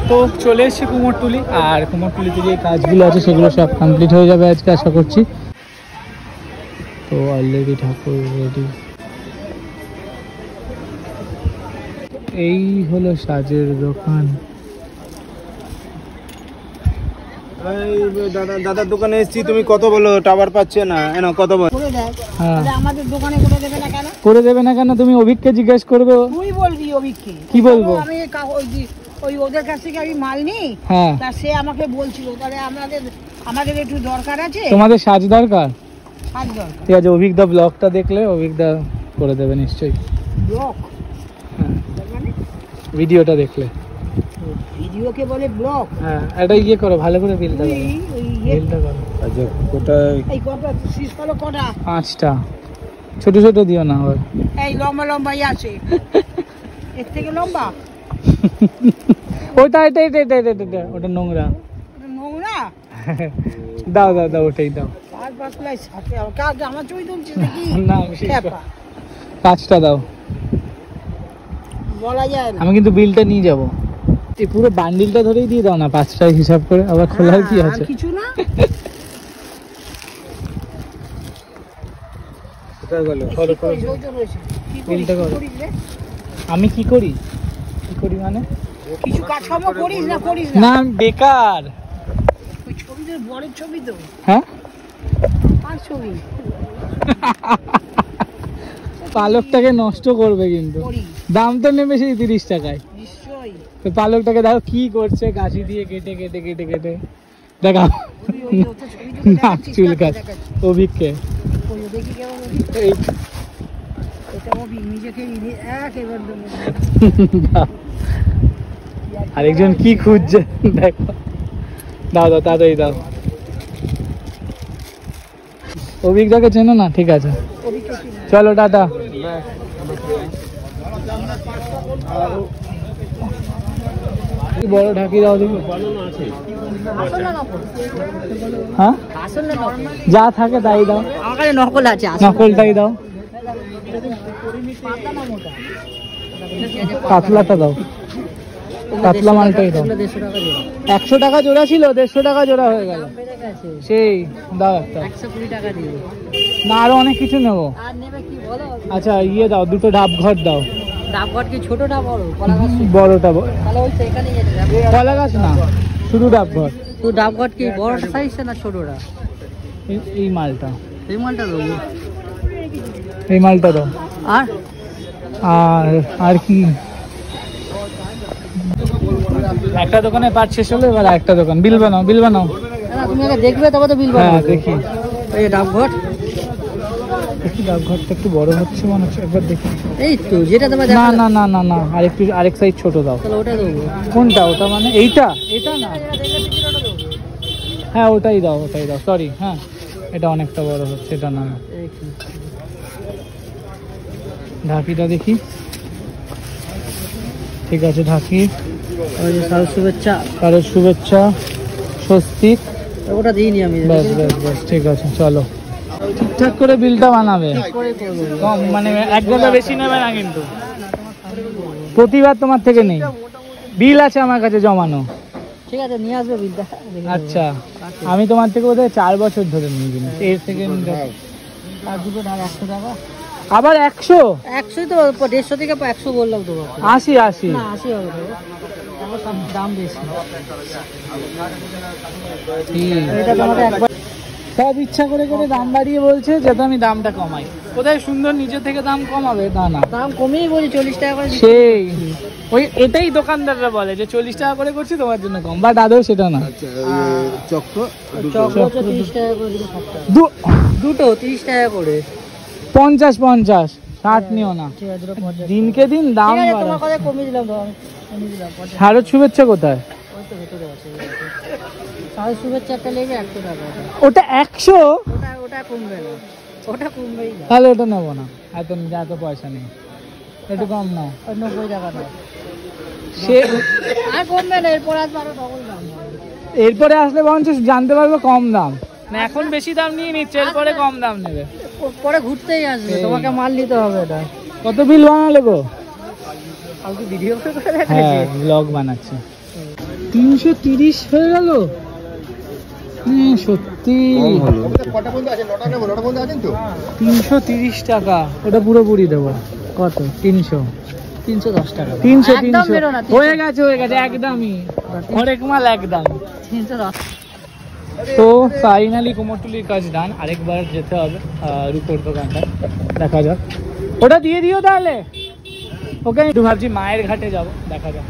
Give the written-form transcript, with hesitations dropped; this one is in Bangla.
তো চলে এসেছি কুমোরটুলি, আর কুমোরটুলিতে যে কাজগুলো আছে সেগুলো সব কমপ্লিট হয়ে যাবে আজকে আশা করছি। তো অলরেডি ঠাকুর রেডি। এই হলো সাজের দোকান। দাদার দোকানে এসেছি, তুমি কত বলো টাওয়ার পাচ্ছে না, কত বলো? আমাদের দোকানে করে দেবে না কেন? করে দেবে না কেন? তুমি অভিককে জিজ্ঞেস করবে। তুই বলবি অভিককে। কি বলবো? আমি ওই ওদের কাছ থেকে আমি মাল নিই, তা সে আমাকে বলছিল তাহলে আমাদের একটু দরকার আছে। তোমাদের সাজ দরকার? সাজ দরকার, ঠিক আছে। অভিকদা ব্লগটা দেখলে অভিকদা করে দেবে নিশ্চয়ই। ব্লগ? হ্যাঁ, ভিডিওটা দেখলে। ভিডিওকে বলে ব্লগ? হ্যাঁ, এটা ইয়ে করো, ভালো করে বিলটা করো। বিলটা করো। আচ্ছা, কোটায় এই কটা শীষ করো? কটা? 5টা। ছোট ছোট দিও না আবার। এই লম্বা লম্বাই আছে, এর থেকে লম্বা। ওটা এটা এটা এটা এটা এটা ওটা নোংরা। নোংরা? দাও দাও দাও, ওটাই দাও। আর পাতলাই সাথে কাজ আমার চুই দুলছে নাকি? না, 5টা দাও। বলা যায় না। আমি কিন্তু বিলটা নিয়ে যাব। এই পুরো বান্ডিলটা ধরেই দিয়ে দাও না, 5টায় হিসাব করে, আবার খোলার কি আছে? কিছু না। বিলটা করো। আমি কি করি? কি করি মানে? কিছু কাজকর্ম করিস না? করিস না, আমি বেকার। ওই ছবিতে বড়ের ছবি তো? হ্যাঁ, আর ছবি পালকটাকে নষ্ট করবে কিন্তু। দাম তো নেবে সেই 30 টাকায়। নিশ্চয়ই। তো পালকটাকে দেখো কি করছে, গাছি দিয়ে কেটে কেটে কেটে কেটে। দেখাও নাক চুল কাট। অভিককে এই আরেকজন কি খুঁজছে দেখো। দাও দাও, তাড়াতাড়ি দাও। অভিকদাকে চেনো না? ঠিক আছে, চলো টাটা। বড় ঢাকি দাও দেখো। হ্যাঁ, যা থাকে তাই দাও। আমার কাছে নকল আছে, নকলটাই দাও। কাতলাটা দাও, কাতলা মালটাই দাও। 100 টাকা জোড়া ছিল, 150 টাকা জোড়া হয়ে গেল সেই। দাও একটা। 120 টাকা দিও না, আরো অনেক কিছু নেবো। আর নেবে কি বলো? আচ্ছা ইয়ে দাও, 2টো ডাব ঘট দাও। ডাব ঘট কি ছোটটা বড়? কলা গাছ বড়টা। তাহলে ওই সেখানেই যেতে যাবে। কলা গাছ না, শুধু ডাব ঘট। তো ডাব ঘট কি বড় সাইজ না ছোটটা? এই মালটা। এই মালটা দেবো। এই মালটা দাও। আর আর আর কি? একটা দোকানে পাট শেষ হলো, এবার একটা দোকান। বিল বানাও, বিল বানাও। না, তুমি আগে দেখবে তবে তো বিল বানাও। হ্যাঁ, দেখি। এই ডাব ঘট দেখি, ডাব ঘরটা একটু বড় হচ্ছে মনে হচ্ছে, একবার দেখি। এই তো যেটা তোমার না না না না না, আরেক সাইজ ছোট দাও। তাহলে ওটা দেবো। কোনটা? ওটা মানে এইটা? এটা না, হ্যাঁ ওটাই দাও, ওটাই দাও। সরি, হ্যাঁ এটা অনেকটা বড় হচ্ছে, এটা না। ঢাকিটা দেখি। ঠিক আছে, ঢাকি। শুভেচ্ছা, কারোর শুভেচ্ছা, স্বস্তিক। ওটা দিইনি আমি। ব্যাস ব্যাস ব্যাস, ঠিক আছে চলো। ঠিকঠাক করে বিলটা বানাবে, কম মানে এক জায়গা বেশি নেবে না কিন্তু। প্রতিবার তোমার থেকে নেই, বিল আছে আমার কাছে জমানো। ঠিক আছে, নিয়ে আসবে বিলটা। আচ্ছা, আমি তোমার থেকে বোধহয় 4 বছর ধরে নিই জিনিস। এর থেকে আর দুটো ডাব 100 টাকা। আবার 100? 100 তো 150 থেকে 100 বললাম তো। 80 80 না 80 হবে তো, তাহলে সব দাম বেশি। এটা তোমাকে একবার সব ইচ্ছা করে করে দাম বাড়িয়ে বলছে যাতে আমি দামটা কমাই। কোথায় সুন্দর নিজে থেকে দাম কমাবে? না না, দাম কমেই বলি, 40 টাকা করে। সেই ওই এটাই দোকানদাররা বলে যে 40 টাকা করে করছি তোমার জন্য কম, বাট আদৌ সেটা না। চক্র 30 টাকা করে দিলে, দুটো 30 টাকা করে। 50 50 60 নিও না, দিনকে দিন দাম বাড়ে। তোমার কথা কমিয়ে দিলাম তো, কমিয়ে দিলাম। শারদ শুভেচ্ছা কোথায়? ওই তো ভেতরে আছে। শারদ শুভেচ্ছা একটা লেগে 100 টাকা। ওটা 100? ওটা কমবে না, ওটা কমবেই না। তাহলে ওটা নেবো না, এত পয়সা নেই, একটু কম নাও। 90 টাকা দাও। সে আর কমবে না, এরপর আসবে আরো ডবল দাম। এরপরে আসলে বরঞ্চ জানতে পারবো কম দাম। না, এখন বেশি দাম নিয়ে নিচ্ছে, এরপরে কম দাম নেবে। পরে ঘুরতেই আসবে, তোমাকে মাল নিতে হবে। এটা কত বিল বানালে গো? কালকে ভিডিও করে হ্যাঁ, ব্লগ বানাচ্ছে। 330 হয়ে গেল। সত্যি 330 টাকা, ওটা পুরোপুরি দেবো। কত? 310 টাকা। 300 হয়ে গেছে একদমই, হরেক মাল একদম 310। তো ফাইনালি কুমোরটুলির কাজ ডান। আরেকবার যেতে হবে রূপোর দোকানটা, দেখা যাক। ওটা দিয়ে দিও তাহলে। ওকে, একটু ভাবছি মায়ের ঘাটে যাবো, দেখা যাক।